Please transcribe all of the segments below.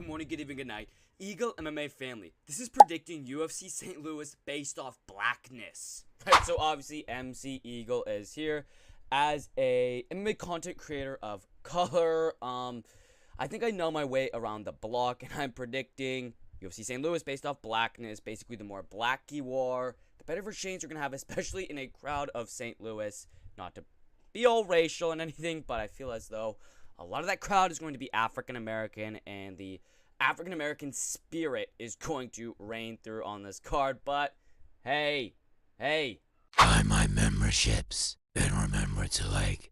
morning, good evening, good night. EagleMMA Family. This is predicting UFC St. Louis based off blackness. Right, so obviously MC Eagle is here as a MMA content creator of color. I think I know my way around the block, and I'm predicting UFC St. Louis based off blackness. Basically, the more black you are, the better for change you're going to have, especially in a crowd of St. Louis. Not to be all racial and anything, but I feel as though a lot of that crowd is going to be African-American, and the African-American spirit is going to reign through on this card. But, hey. Buy my memberships, and remember to like,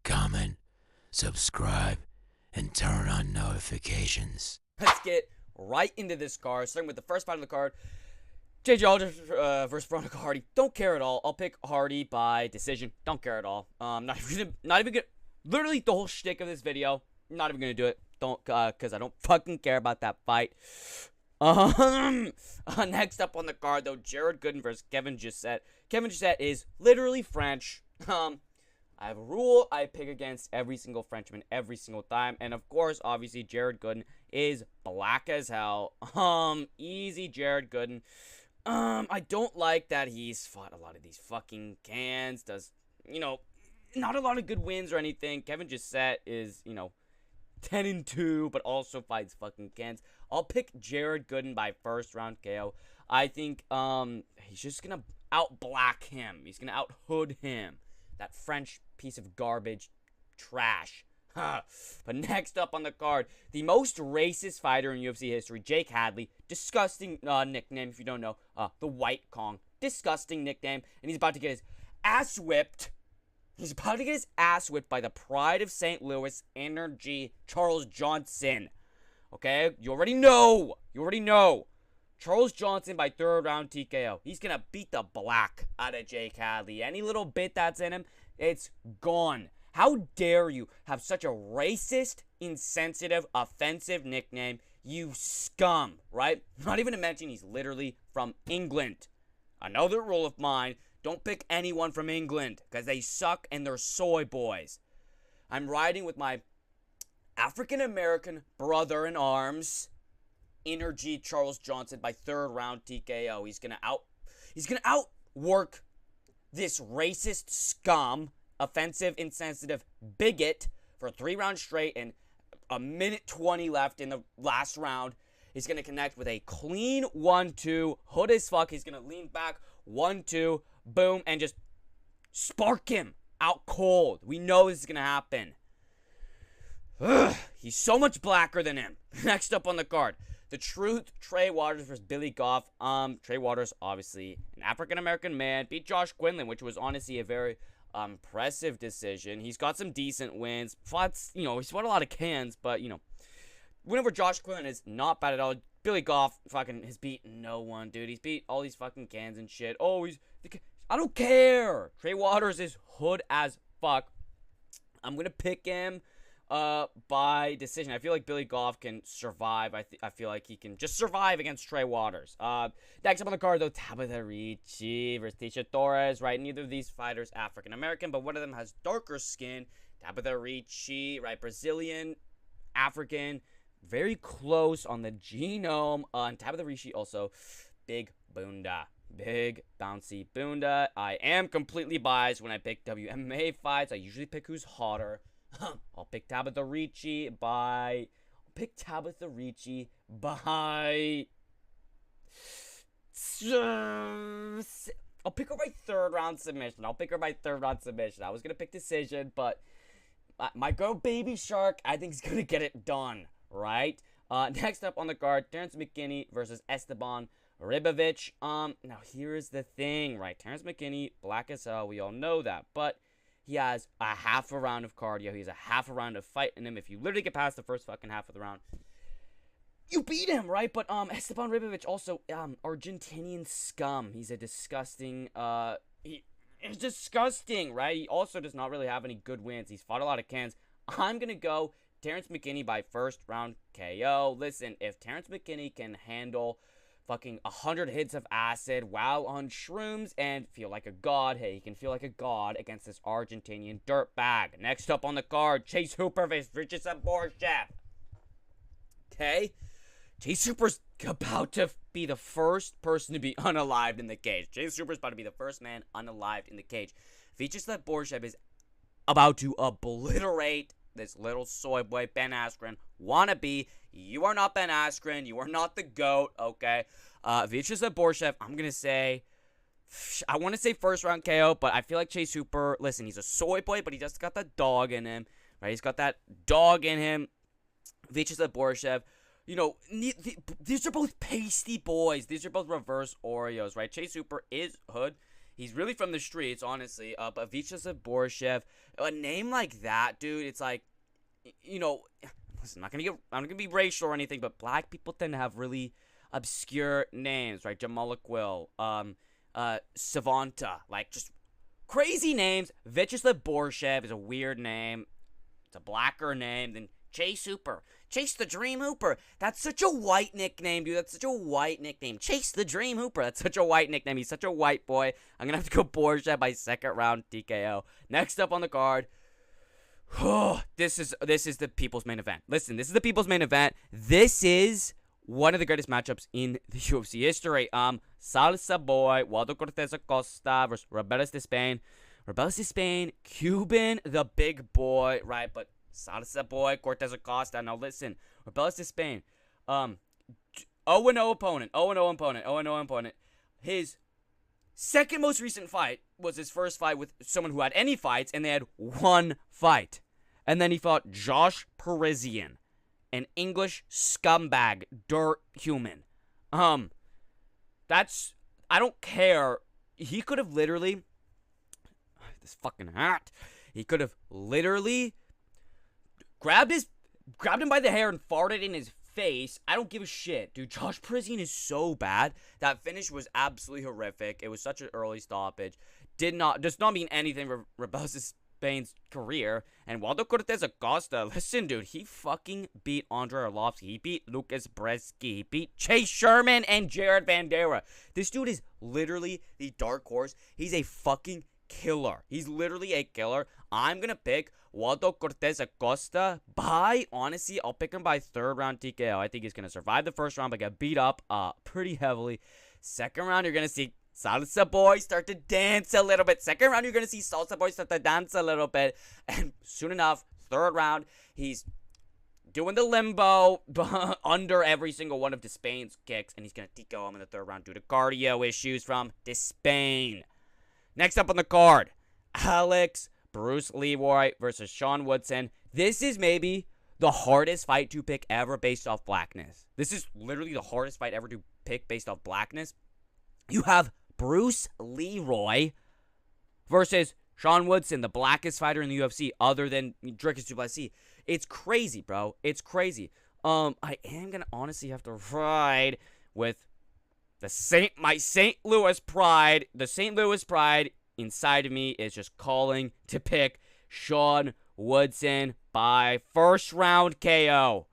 comment, subscribe, and turn on notifications. Let's get right into this card, starting with the first fight of the card. JJ Aldrich versus Veronica Hardy. Don't care at all. I'll pick Hardy by decision. Don't care at all. Not even gonna. Literally the whole shtick of this video. Not even gonna do it. Don't, cause I don't fucking care about that fight. Next up on the card though, Jared Gooden versus Kevin Gisette. Kevin Gisette is literally French. I have a rule. I pick against every single Frenchman every single time, and of course, obviously, Jared Gooden is black as hell. Easy Jared Gooden. I don't like that he's fought a lot of these fucking cans. Does, not a lot of good wins or anything. Kevin Gisette is, 10-2, but also fights fucking cans. I'll pick Jared Gooden by first round KO. I think, he's just gonna out-black him. He's gonna out-hood him. That French piece of garbage trash. But next up on the card, the most racist fighter in UFC history, Jake Hadley. Disgusting nickname, if you don't know. The White Kong. Disgusting nickname. And he's about to get his ass whipped. He's about to get his ass whipped by the pride of St. Louis, Energy, Charles Johnson. Okay? You already know. Charles Johnson by third round TKO. He's going to beat the black out of Jake Hadley. Any little bit that's in him, it's gone. How dare you have such a racist, insensitive, offensive nickname, you scum, right? Not even to mention he's literally from England. Another rule of mine, don't pick anyone from England, because they suck and they're soy boys. I'm riding with my African-American brother in arms, Energy Charles Johnson, by third round TKO. He's gonna outwork this racist scum, offensive, insensitive bigot for 3 rounds straight, and a minute 20 left in the last round. He's going to connect with a clean 1-2, hood as fuck. He's going to lean back, 1-2, boom, and just spark him out cold. We know this is going to happen. He's so much blacker than him. Next up on the card, The Truth, Trey Waters versus Billy Goff. Trey Waters, obviously an African-American man, beat Josh Quinlan, which was honestly a very impressive decision. He's got some decent wins. He's fought a lot of cans, but, win over Josh Quinlan is not bad at all. Billy Goff fucking has beat no one, dude. He's beat all these fucking cans and shit. I don't care. Trey Waters is hood as fuck. I'm going to pick him by decision. I feel like Billy Goff can survive. I feel like he can just survive against Trey Waters. Next up on the card, though, Tabitha Ricci versus Tisha Torres, right? Neither of these fighters African-American, but one of them has darker skin. Tabitha Ricci, right? Brazilian, African, very close on the genome. And Tabitha Ricci also, big bunda. Big, bouncy bunda. I am completely biased when I pick WMA fights. I usually pick who's hotter. I'll pick Tabitha Ricci by... I'll pick her by third round submission. I was going to pick decision, but my girl Baby Shark, I think, is going to get it done, right? Next up on the card, Terrence McKinney versus Esteban Ribovic. Now here's the thing, right? Terrence McKinney, black as hell, we all know that, but he has a half a round of cardio. He has a half a round of fight in him. If you literally get past the first fucking half of the round, you beat him, right? But Esteban Ribovic also Argentinian scum. He's a disgusting he's disgusting, right? He also does not really have any good wins. He's fought a lot of cans. I'm gonna go Terrence McKinney by first round KO. Listen, if Terrence McKinney can handle fucking 100 hits of acid while on shrooms and feel like a god, hey, he can feel like a god against this Argentinian dirtbag. Next up on the card, Chase Hooper versus Richard Borchev. okay? Chase Super's about to be the first person to be unalived in the cage. Chase Super's about to be the first man unalived in the cage. Vyacheslav Borshev is about to obliterate this little soy boy, Ben Askren. Wannabe. You are not Ben Askren. You are not the GOAT, okay? Vyacheslav Borshev, I'm going to say, I want to say first round KO, but I feel like Chase Hooper, listen, he's a soy boy, but he just got that dog in him, right? He's got that dog in him. Vyacheslav Borshev, you know, these are both pasty boys. These are both reverse Oreos, right? Chase Hooper is hood. He's really from the streets, honestly. But Vyacheslav Borshev, a name like that, dude, it's like, you know, listen, I'm not gonna be racial or anything, but black people tend to have really obscure names, right? Jamal Quill, Savanta, like just crazy names. Vyacheslav Borshev is a weird name. It's a blacker name than Chase Hooper. Chase the Dream Hooper. That's such a white nickname, dude. That's such a white nickname. Chase the Dream Hooper. That's such a white nickname. He's such a white boy. I'm going to have to go Borshev by second round TKO. Next up on the card. This is the people's main event. Listen, this is the people's main event. This is one of the greatest matchups in the UFC history. Salsa Boy, Waldo Cortez Acosta versus Rebeldes de Spain. Rebeldes de Spain, Cuban, the big boy, right? But Salsa Boy, Cortez Acosta. Now listen, Rebeldes de Spain, 0-0 opponent, 0-0 opponent. His second most recent fight was his first fight with someone who had any fights, and they had one fight. And then he fought Josh Parisian, an English scumbag, dirt human. That's, I don't care. He could have literally, this fucking hat, he could have literally grabbed him by the hair and farted in his face. I don't give a shit, dude. Josh Parisian is so bad. That finish was absolutely horrific. It was such an early stoppage. Does not mean anything for Rebeldes de Spain's career. And Waldo Cortez Acosta, listen, dude, he fucking beat Andrei Arlovsky. He beat Lucas Bresky. He beat Chase Sherman and Jared Bandera. This dude is literally the dark horse. He's a fucking killer. He's literally a killer. I'm gonna pick Waldo Cortez Acosta by, honestly, I'll pick him by third round TKO. I think he's gonna survive the first round but get beat up pretty heavily. Second round, you're gonna see Salsa Boy start to dance a little bit. Second round, you're gonna see Salsa Boy start to dance a little bit. And soon enough, third round, he's doing the limbo under every single one of Despain's kicks, and he's gonna TKO him in the third round due to cardio issues from Despain. Next up on the card, Alex Bruce Leroy versus Sean Woodson. This is maybe the hardest fight to pick ever based off blackness. This is literally the hardest fight ever to pick based off blackness. You have Bruce Leroy versus Sean Woodson, the blackest fighter in the UFC other than Dricus du Plessis. It's crazy, bro. It's crazy. I am going to honestly have to ride with my St. Louis pride. The St. Louis pride inside of me is just calling to pick Sean Woodson by first round KO.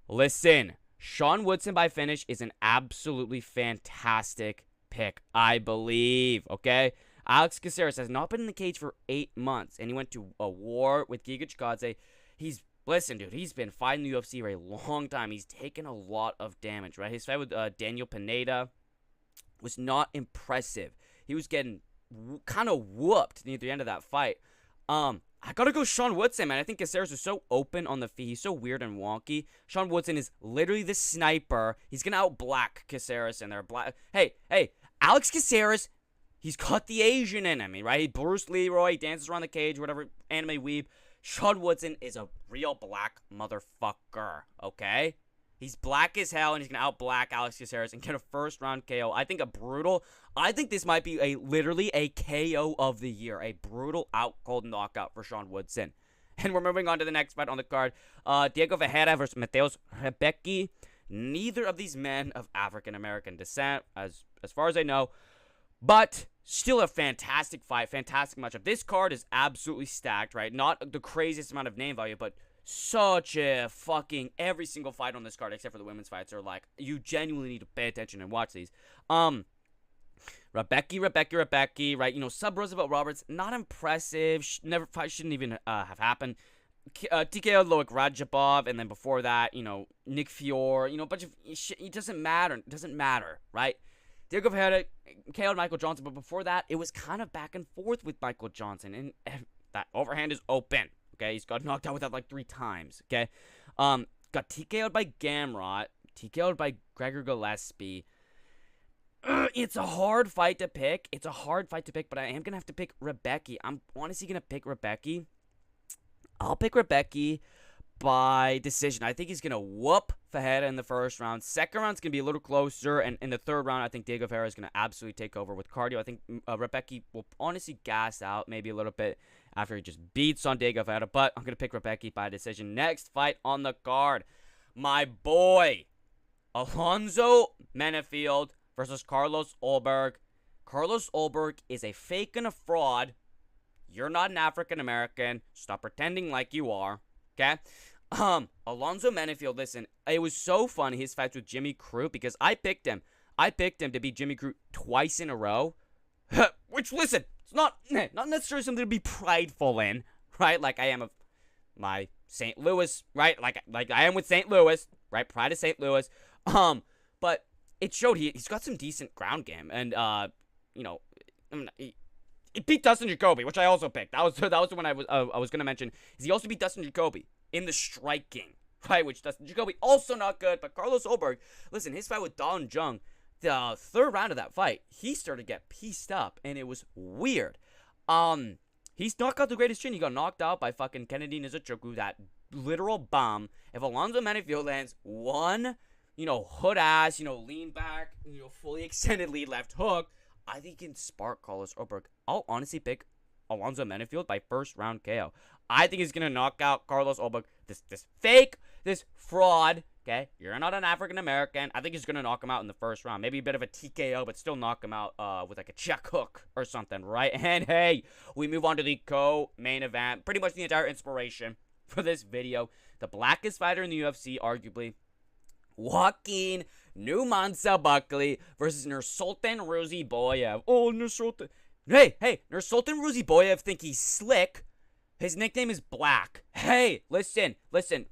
Listen, Sean Woodson by finish is an absolutely fantastic pick, I believe, okay? Alex Caceres has not been in the cage for 8 months, and he went to a war with Giga Chikadze. Listen, dude, he's been fighting the UFC for a long time. He's taken a lot of damage, right? His fight with Daniel Pineda was not impressive. He was getting kind of whooped near the end of that fight. I gotta go Sean Woodson, man. I think Caceres is so open on the feet. He's so weird and wonky. Sean Woodson is literally the sniper. He's gonna out-black Caceres in there. Hey, Alex Caceres, he's got the Asian in him, right? Bruce Leroy, he dances around the cage, whatever, anime weeb. Sean Woodson is a real black motherfucker, okay? He's black as hell, and he's going to out-black Alex Caceres and get a first-round KO. I think this might be literally a KO of the year. A brutal out-cold knockout for Sean Woodson. And we're moving on to the next fight on the card. Diego Ferreira versus Mateus Rebecki. Neither of these men of African-American descent, as far as I know. But still a fantastic fight, fantastic matchup. This card is absolutely stacked, right? Not the craziest amount of name value, but such a fucking every single fight on this card, except for the women's fights, are like, you genuinely need to pay attention and watch these. Rebecki, right? You know, Sub Roosevelt Roberts, not impressive. Shouldn't even have happened. TKO'd Loic Rajabov, and then before that, Nick Fiore, a bunch of shit. It doesn't matter. It doesn't matter, right? Diego Ferreira KO'd Michael Johnson, but before that, it was kind of back and forth with Michael Johnson, and that overhand is open. Okay, he's got knocked out with that like 3 times. Okay, got TKO'd by Gamrot, TKO'd by Gregor Gillespie. It's a hard fight to pick. But I am gonna have to pick Rebecca. I'm honestly gonna pick Rebecca. I'll pick Rebecca by decision. I think he's going to whoop Fajeda in the first round. Second round's going to be a little closer. And in the third round, I think Diego Ferreira is going to absolutely take over with cardio. I think Rebecca will honestly gas out maybe a little bit after he just beats on Diego Ferreira. But I'm going to pick Rebecca by decision. Next fight on the card. My boy, Alonzo Menefield versus Carlos Ulberg. Carlos Ulberg is a fake and a fraud. You're not an African American. Stop pretending like you are. Okay? Alonzo Menefield, listen, it was so fun, his fights with Jimmy Crute, because I picked him. I picked him to beat Jimmy Crute twice in a row. Which, listen, it's not necessarily something to be prideful in, right? Like I am of my St. Louis, right? Like I am with St. Louis, right? Pride of St. Louis. But it showed he's got some decent ground game, and he beat Dustin Jacoby, which I also picked. That was the one I was gonna mention. Is he also beat Dustin Jacoby in the striking, right? Which Dustin Jacoby also not good, but Carlos Ulberg, listen, his fight with Don Jung, the third round of that fight, he started to get pieced up, and it was weird. He's not got the greatest chin. He got knocked out by fucking Kennedy Nzechukwu, that literal bomb. If Alonzo Menefield lands one, hood ass, lean back, fully extended lead left hook, I think he can spark Carlos Ulberg. I'll honestly pick Alonzo Menefield by first round KO. I think he's going to knock out Carlos Ulberg. This fake, this fraud, okay? You're not an African American. I think he's going to knock him out in the first round. Maybe a bit of a TKO, but still knock him out with like a check hook or something, right? And hey, we move on to the co-main event. Pretty much the entire inspiration for this video. The blackest fighter in the UFC, arguably. Joaquin Numansa Buckley versus Nursultan Ruziboyev. Oh, Nursultan. Hey, Nursultan Ruziboyev think he's slick. His nickname is Black. Hey, listen.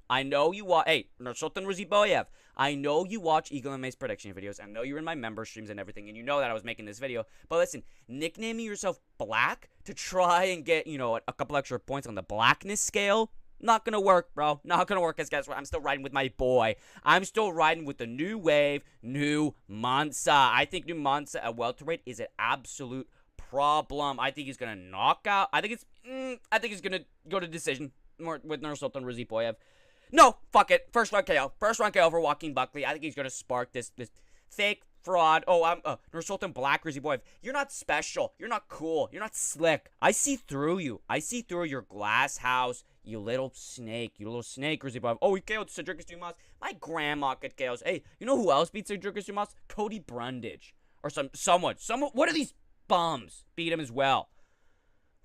I know you watch. Hey, Nursultan Ruziboyev. I know you watch EagleMMA's prediction videos. I know you're in my member streams and everything, and you know that I was making this video. But listen, nicknaming yourself Black to try and get, a couple extra points on the blackness scale, not gonna work, bro. Not gonna work, because guess what? I'm still riding with my boy. I'm still riding with the new wave, Numansa. I think Numansa at welterweight is an absolute problem. I think he's gonna knock out. I think he's gonna go to decision with Nursultan Ruziboyev. No, fuck it. First round KO. First round KO for Joaquin Buckley. I think he's gonna spark this fake fraud. Oh, I'm Nursultan Black Ruziboyev. You're not special. You're not cool. You're not slick. I see through you. I see through your glass house. You little snake, Ruziboyev. Oh, he KO'd Cedricus Dumas. My grandma could KO. Hey, you know who else beat Cedricus Dumas? Cody Brundage. Or someone. What are these bums? Beat him as well.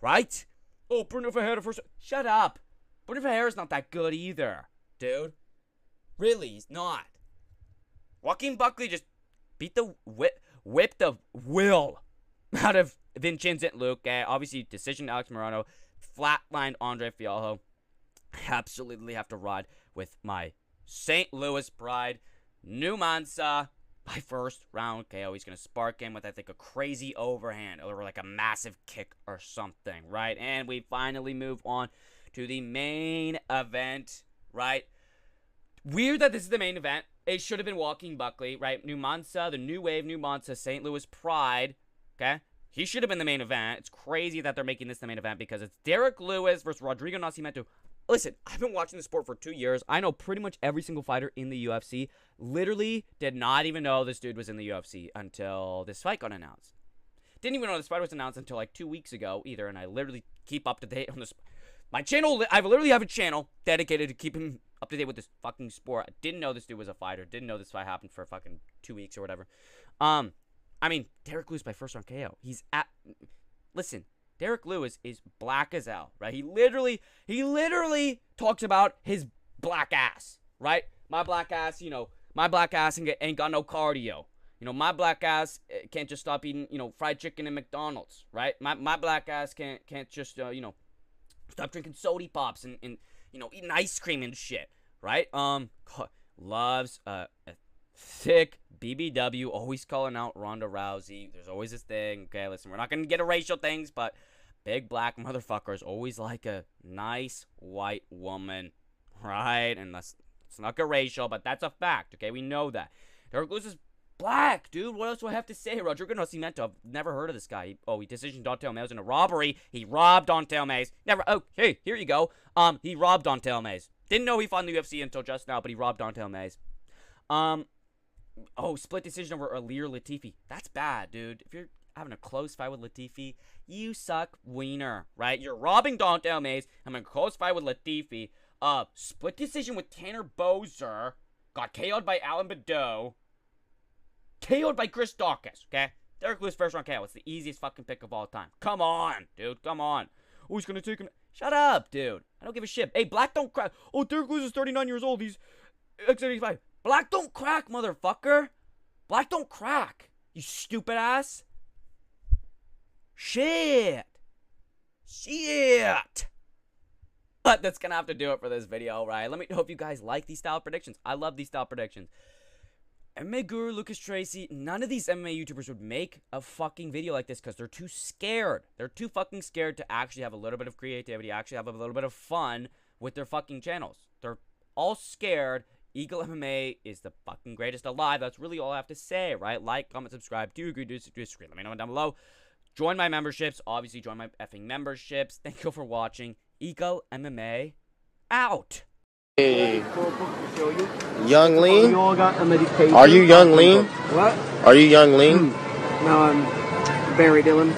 Right? Oh, Bruno Ferreira first. Shut up. Bruno Ferreira's not that good either, dude. Really, he's not. Joaquin Buckley just beat the whip the will out of Vincent Luque. Obviously, decision Alex Morano. Flatlined Andre Fialho. Absolutely have to ride with my St. Louis pride. Numansa by first round KO. He's going to spark him with, I think, a crazy overhand or like a massive kick or something, right? And we finally move on to the main event, right? Weird that this is the main event. It should have been Joaquin Buckley, right? Numansa, the new wave, Numansa, St. Louis pride, okay? He should have been the main event. It's crazy that they're making this the main event because it's Derek Lewis versus Rodrigo Nascimento. Listen, I've been watching the sport for 2 years. I know pretty much every single fighter in the UFC. Literally did not even know this dude was in the UFC until this fight got announced. Didn't even know this fight was announced until like 2 weeks ago either, and I literally keep up to date on this. My channel, I literally have a channel dedicated to keeping up to date with this fucking sport. I didn't know this dude was a fighter. Didn't know this fight happened for fucking 2 weeks or whatever. Derek Lewis by first round KO. Listen, Derek Lewis is black as hell, right? He literally talks about his black ass, right? My black ass, my black ass ain't got no cardio. My black ass can't just stop eating, fried chicken and McDonald's, right? My black ass can't just, stop drinking soda pops and you know, eating ice cream and shit, right? Loves a thick BBW, always calling out Ronda Rousey. There's always this thing. Okay, listen, we're not gonna get a racial things, but big black motherfuckers always like a nice white woman, right? And let's not get racial, but that's a fact. Okay, we know that. Derrick Lewis is black, dude. What else do I have to say? Rodrigo Nascimento, I've never heard of this guy. He decisioned Don'Tale Mayes in a robbery. He robbed Don'Tale Mayes. Never. Oh, hey, here you go. He robbed Don'Tale Mayes. Didn't know he fought in the UFC until just now, but he robbed Don'Tale Mayes. Split decision over Alir Latifi. That's bad, dude. If you're having a close fight with Latifi, you suck wiener, right? You're robbing Don'Tale Mayes. I'm in a close fight with Latifi. Split decision with Tanner Boser. Got KO'd by Alan Badeau. KO'd by Chris Dawkins, okay? Derrick Lewis first round KO. It's the easiest fucking pick of all time. Come on, dude. Come on. Oh, he's gonna take him. Shut up, dude. I don't give a shit. Hey, black don't crack. Oh, Derrick Lewis is 39 years old. He's X85. Black don't crack, motherfucker. Black don't crack. You stupid ass. Shit. But that's gonna have to do it for this video, right? Let me know if you guys like these style predictions. I love these style predictions. MMA Guru, Lucas Tracy, none of these MMA YouTubers would make a fucking video like this because they're too scared. They're too fucking scared to actually have a little bit of creativity, actually have a little bit of fun with their fucking channels. They're all scared. Eagle MMA is the fucking greatest alive. That's really all I have to say, right? Like, comment, subscribe. Do you agree, disagree? Let me know down below. Join my memberships. Obviously, join my effing memberships. Thank you for watching. Eagle MMA out. Hey, Young Lean? Are you Young Lean? What? Are you Young Lean? No, I'm Barry Dillon.